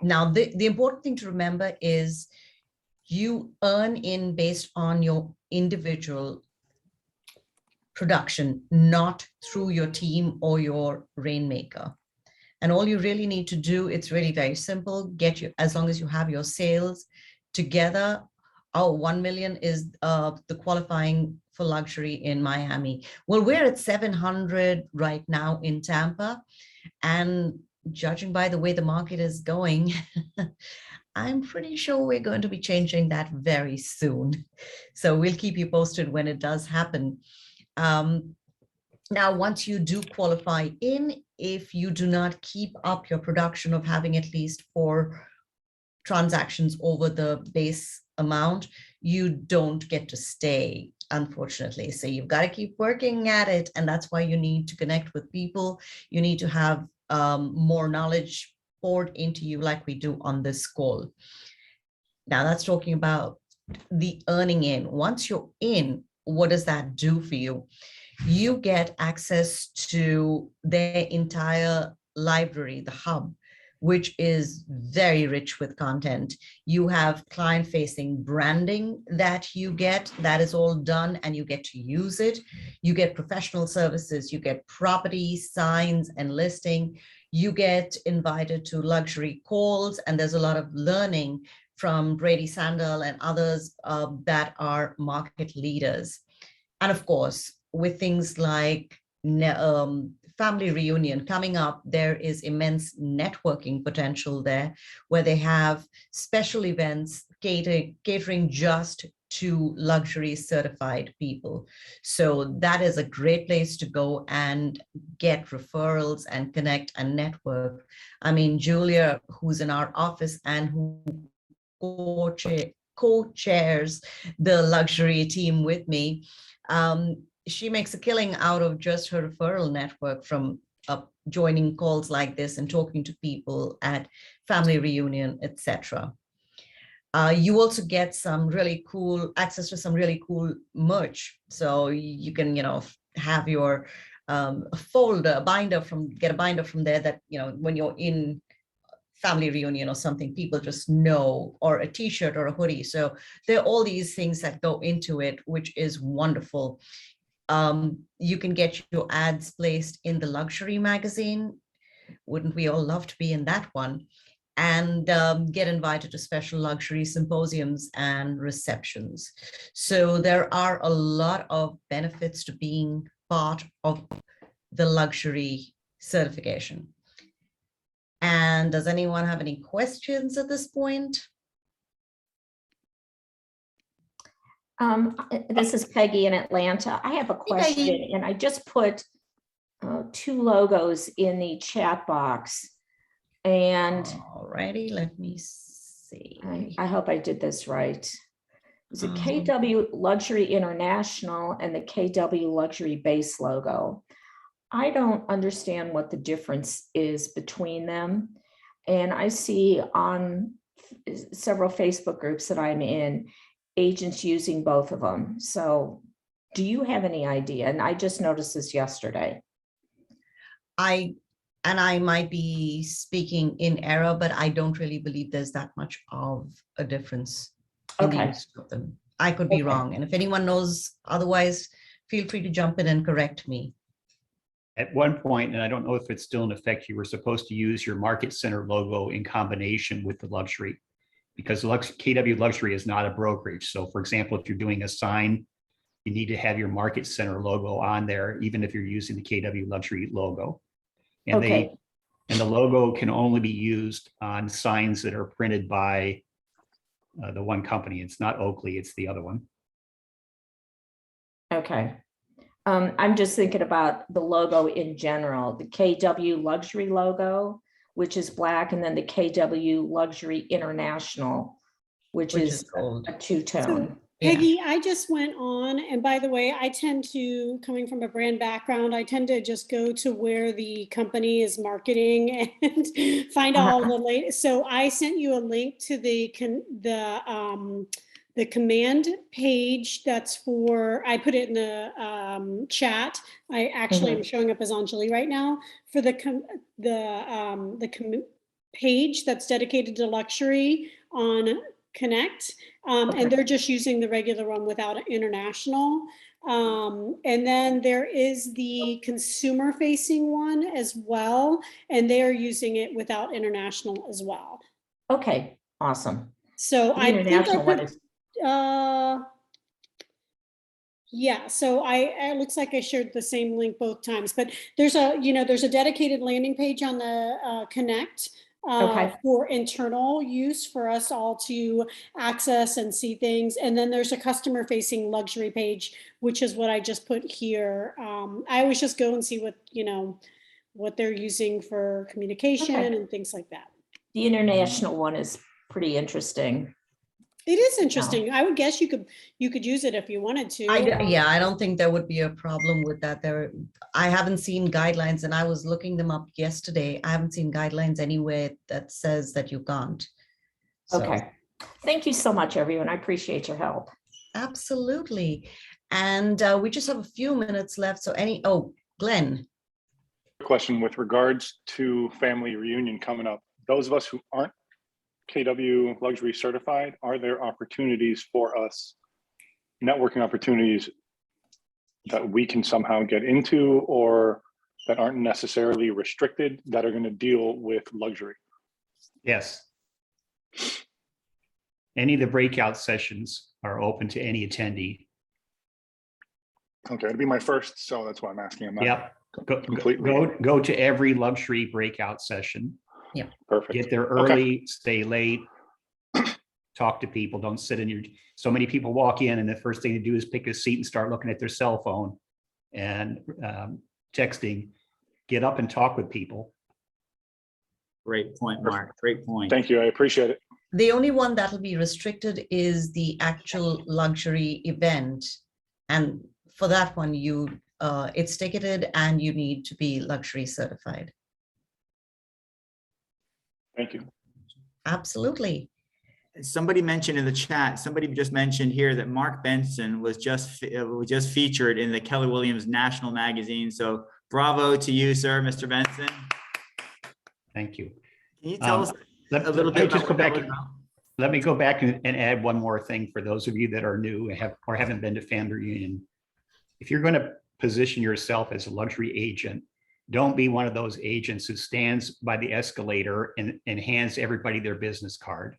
now the important thing to remember is you earn in based on your individual production, not through your team or your rainmaker. And all you really need to do, it's really very simple, as long as you have your sales together. 1 million is the qualifying for luxury in Miami. Well, we're at 700 right now in Tampa, and judging by the way the market is going, I'm pretty sure we're going to be changing that very soon. So we'll keep you posted when it does happen. Now, once you do qualify in, if you do not keep up your production of having at least 4 transactions over the base amount, you don't get to stay, unfortunately. So you've got to keep working at it. And that's why you need to connect with people. You need to have more knowledge poured into you like we do on this call. Now that's talking about the earning in. Once you're in, what does that do for you? You get access to their entire library, the hub, which is very rich with content. You have client-facing branding that you get, that is all done, and you get to use it. You get professional services, you get property, signs, and listing. You get invited to luxury calls, and there's a lot of learning from Brady Sandel and others that are market leaders. And of course, with things like family reunion coming up, there is immense networking potential there, where they have special events catering just to luxury certified people. So that is a great place to go and get referrals and connect and network. I mean, Julia, who's in our office and who co-chairs the luxury team with me, she makes a killing out of just her referral network from joining calls like this and talking to people at family reunion, etc. You also get some really cool access to some really cool merch. So you can, have your folder, get a binder from there that, when you're in family reunion or something, people just know, or a t-shirt or a hoodie. So there are all these things that go into it, which is wonderful. You can get your ads placed in the luxury magazine. Wouldn't we all love to be in that one? And get invited to special luxury symposiums and receptions. So there are a lot of benefits to being part of the luxury certification. And does anyone have any questions at this point? This is Peggy in Atlanta. I have a question, Peggy. and I just put 2 logos in the chat box. And Alrighty, let me see. I hope I did this right. Is it KW Luxury International and the KW Luxury Base logo? I don't understand what the difference is between them. And I see on several Facebook groups that I'm in, agents using both of them. So do you have any idea? And I just noticed this yesterday. I might be speaking in error, but I don't really believe there's that much of a difference in the use of them. I could be wrong. And if anyone knows otherwise, feel free to jump in and correct me. At one point, and I don't know if it's still in effect, you were supposed to use your Market Center logo in combination with the luxury, because KW Luxury is not a brokerage. So for example, if you're doing a sign, you need to have your Market Center logo on there, even if you're using the KW Luxury logo. And the logo can only be used on signs that are printed by the one company. It's not Oakley, it's the other one. Okay. I'm just thinking about the logo in general, the KW Luxury logo, which is black, and then the KW Luxury International, which is a 2-tone. Peggy, I just went on, and by the way, I tend to, coming from a brand background, I tend to just go to where the company is marketing and find all the latest. So I sent you a link to the command page. That's for, I put it in the chat. I actually am showing up as Anjali right now for the page that's dedicated to luxury on Connect. And they're just using the regular one without international. And then there is the consumer facing one as well. And they are using it without international as well. Okay, awesome. So The international one is Yeah, so it looks like I shared the same link both times, but there's a dedicated landing page on the Connect Okay. for internal use for us all to access and see things. And then there's a customer facing luxury page, which is what I just put here. I always just go and see what they're using for communication Okay. and things like that. The international one is pretty interesting. It is interesting. I would guess you could use it if you wanted to. Yeah, I don't think there would be a problem with that. I haven't seen guidelines, and I was looking them up yesterday. I haven't seen guidelines anywhere that says that you can't. So, Okay. Thank you so much, everyone. I appreciate your help. absolutely. And we just have a few minutes left. So Glenn. Question with regards to family reunion coming up. Those of us who aren't KW luxury certified, are there opportunities for us, networking opportunities that we can somehow get into or that aren't necessarily restricted that are going to deal with luxury? Yes. Any of the breakout sessions are open to any attendee. Okay, it'll be my first, so that's why I'm asking. I'm not Yep. completely Go to every luxury breakout session. perfect. Get there Okay. early, stay late, talk to people. Don't sit in your, so many people walk in and the first thing to do is pick a seat and start looking at their cell phone and texting. Get up and talk with people. Great point, Mark. Great point. Thank you. I appreciate it. The only one that'll be restricted is the actual luxury event. And for that one, it's ticketed and you need to be luxury certified. Thank you. Absolutely. Somebody mentioned in the chat, somebody just mentioned here that Mark Benson was just featured in the Keller Williams National Magazine. So bravo to you, sir, Mr. Benson. Thank you. Can you tell us Let a little me bit just about go what that back. was about? Let me go back and add one more thing for those of you that are new or haven't been to family reunion. If you're going to position yourself as a luxury agent, don't be one of those agents who stands by the escalator and hands everybody their business card.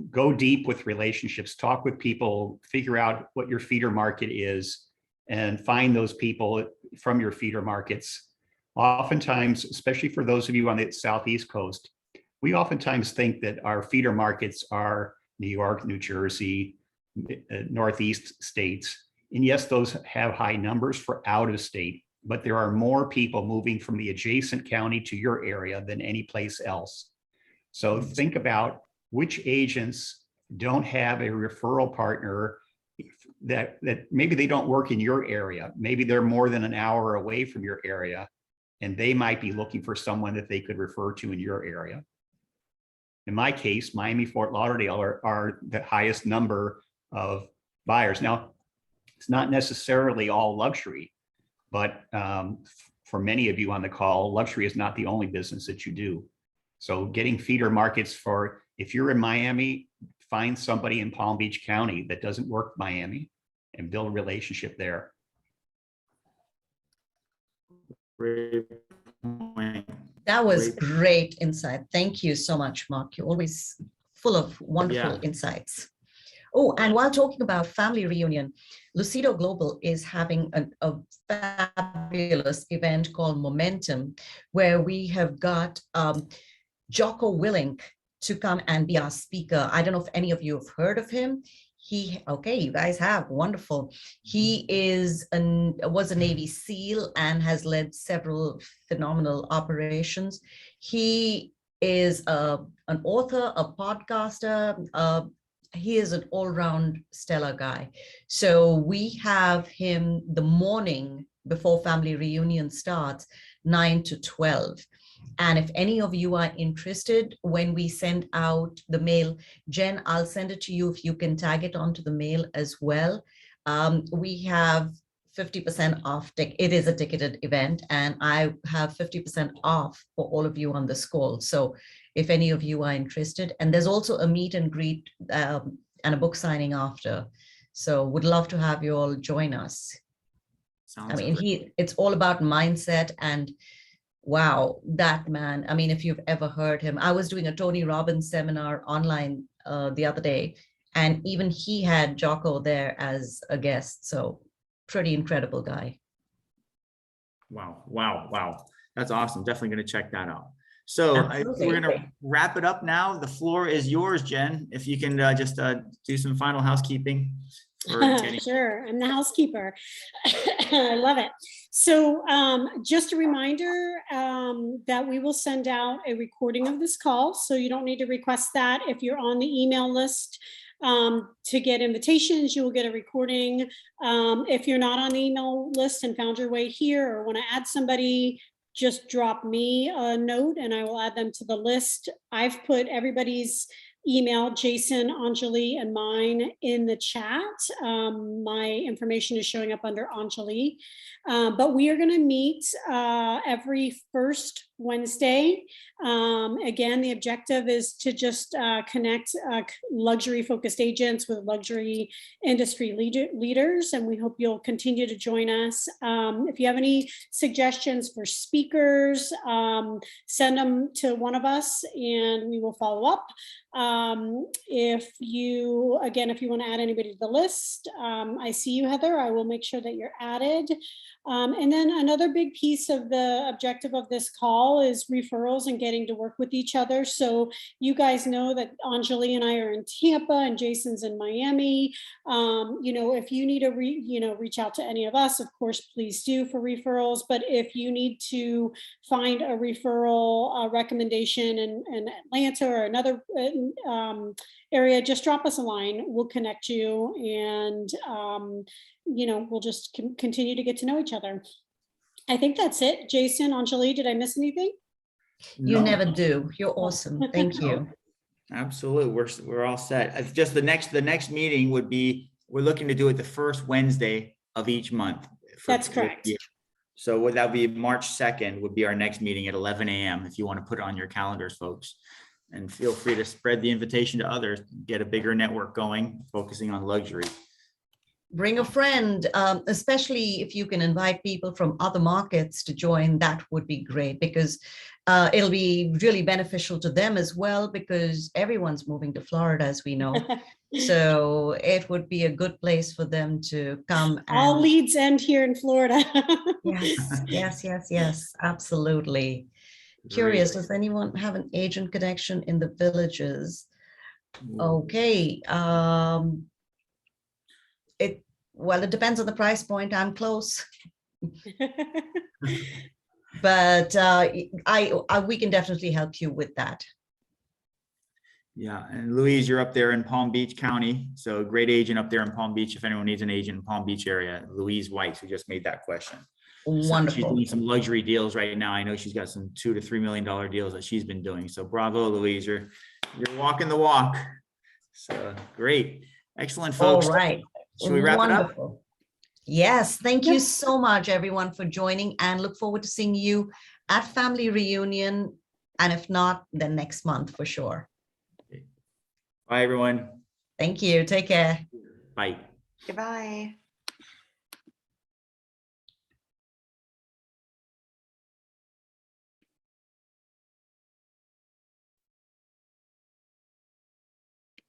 Go deep with relationships, talk with people, figure out what your feeder market is, and find those people from your feeder markets. Oftentimes, especially for those of you on the Southeast coast, we oftentimes think that our feeder markets are New York, New Jersey, Northeast states. And yes, those have high numbers for out of state, but there are more people moving from the adjacent county to your area than any place else. So think about which agents don't have a referral partner that maybe they don't work in your area. Maybe they're more than an hour away from your area, and they might be looking for someone that they could refer to in your area. In my case, Miami, Fort Lauderdale are the highest number of buyers. Now, it's not necessarily all luxury, but for many of you on the call, luxury is not the only business that you do. So getting feeder markets for, if you're in Miami, find somebody in Palm Beach County that doesn't work Miami and build a relationship there. Great point. That was great insight. Thank you so much, Mark. You're always full of wonderful insights. Oh, and while talking about family reunion, Lucido Global is having a fabulous event called Momentum, where we have got Jocko Willink to come and be our speaker. I don't know if any of you have heard of him. Okay, you guys have, wonderful. He was a Navy SEAL and has led several phenomenal operations. He is an author, a podcaster. He is an all-round stellar guy. So we have him the morning before family reunion starts, 9 to 12. And if any of you are interested, when we send out the mail, Jen, I'll send it to you if you can tag it onto the mail as well. We have 50% off. It is a ticketed event, and I have 50% off for all of you on this call. So if any of you are interested, and there's also a meet and greet and a book signing after. So would love to have you all join us. Sounds I mean, great. it's all about mindset, and wow, that man. I mean, if you've ever heard him, I was doing a Tony Robbins seminar online the other day, And even he had Jocko there as a guest. So pretty incredible guy. Wow, wow, wow. That's awesome. Definitely going to check that out. So Absolutely. we're going to wrap it up now. The floor is yours, Jen. If you can just do some final housekeeping. Sure, I'm the housekeeper. I love it. So just a reminder that we will send out a recording of this call. So you don't need to request that. If you're on the email list to get invitations, you will get a recording. If you're not on the email list and found your way here or want to add somebody, just drop me a note and I will add them to the list. I've put everybody's email, Jason, Anjali, and mine in the chat. My information is showing up under Anjali. But we are going to meet every first Wednesday. Again, the objective is to just connect luxury-focused agents with luxury industry leaders, and we hope you'll continue to join us. If you have any suggestions for speakers, send them to one of us and we will follow up. If you want to add anybody to the list, I see you, Heather. I will make sure that you're added. And then another big piece of the objective of this call is referrals and getting to work with each other. So you guys know that Anjali and I are in Tampa and Jason's in Miami. If you need to reach out to any of us, of course, please do for referrals. But if you need to find a referral recommendation in Atlanta or another area, just drop us a line. We'll connect you and we'll just continue to get to know each other. I think that's it. Jason, Anjali, did I miss anything? You No. never do. You're awesome. Thank you. Absolutely. We're all set. It's just the next meeting would be, we're looking to do it the first Wednesday of each month. That's correct. So would that be March 2nd would be our next meeting at 11 a.m. if you want to put it on your calendars, folks. And feel free to spread the invitation to others, get a bigger network going, focusing on luxury. Bring a friend, especially if you can invite people from other markets to join, that would be great, because it'll be really beneficial to them as well, because everyone's moving to Florida, as we know. So it would be a good place for them to come. All leads end here in Florida. Yes, absolutely. Curious, does anyone have an agent connection in the villages? Okay. It depends on the price point. I'm close. But we can definitely help you with that. Yeah, and Louise, you're up there in Palm Beach County, so a great agent up there in Palm Beach. If anyone needs an agent in Palm Beach area, Louise White, who just made that question. Wonderful. So she's doing some luxury deals right now. I know she's got some $2 to $3 million deals that she's been doing. So bravo, Louise, you're walking the walk. So great, excellent, folks. All right. Should we wrap it up? Yes, thank you so much, everyone, for joining, and look forward to seeing you at Family Reunion, and if not, then next month for sure. Bye, everyone. Thank you. Take care. Bye. Goodbye.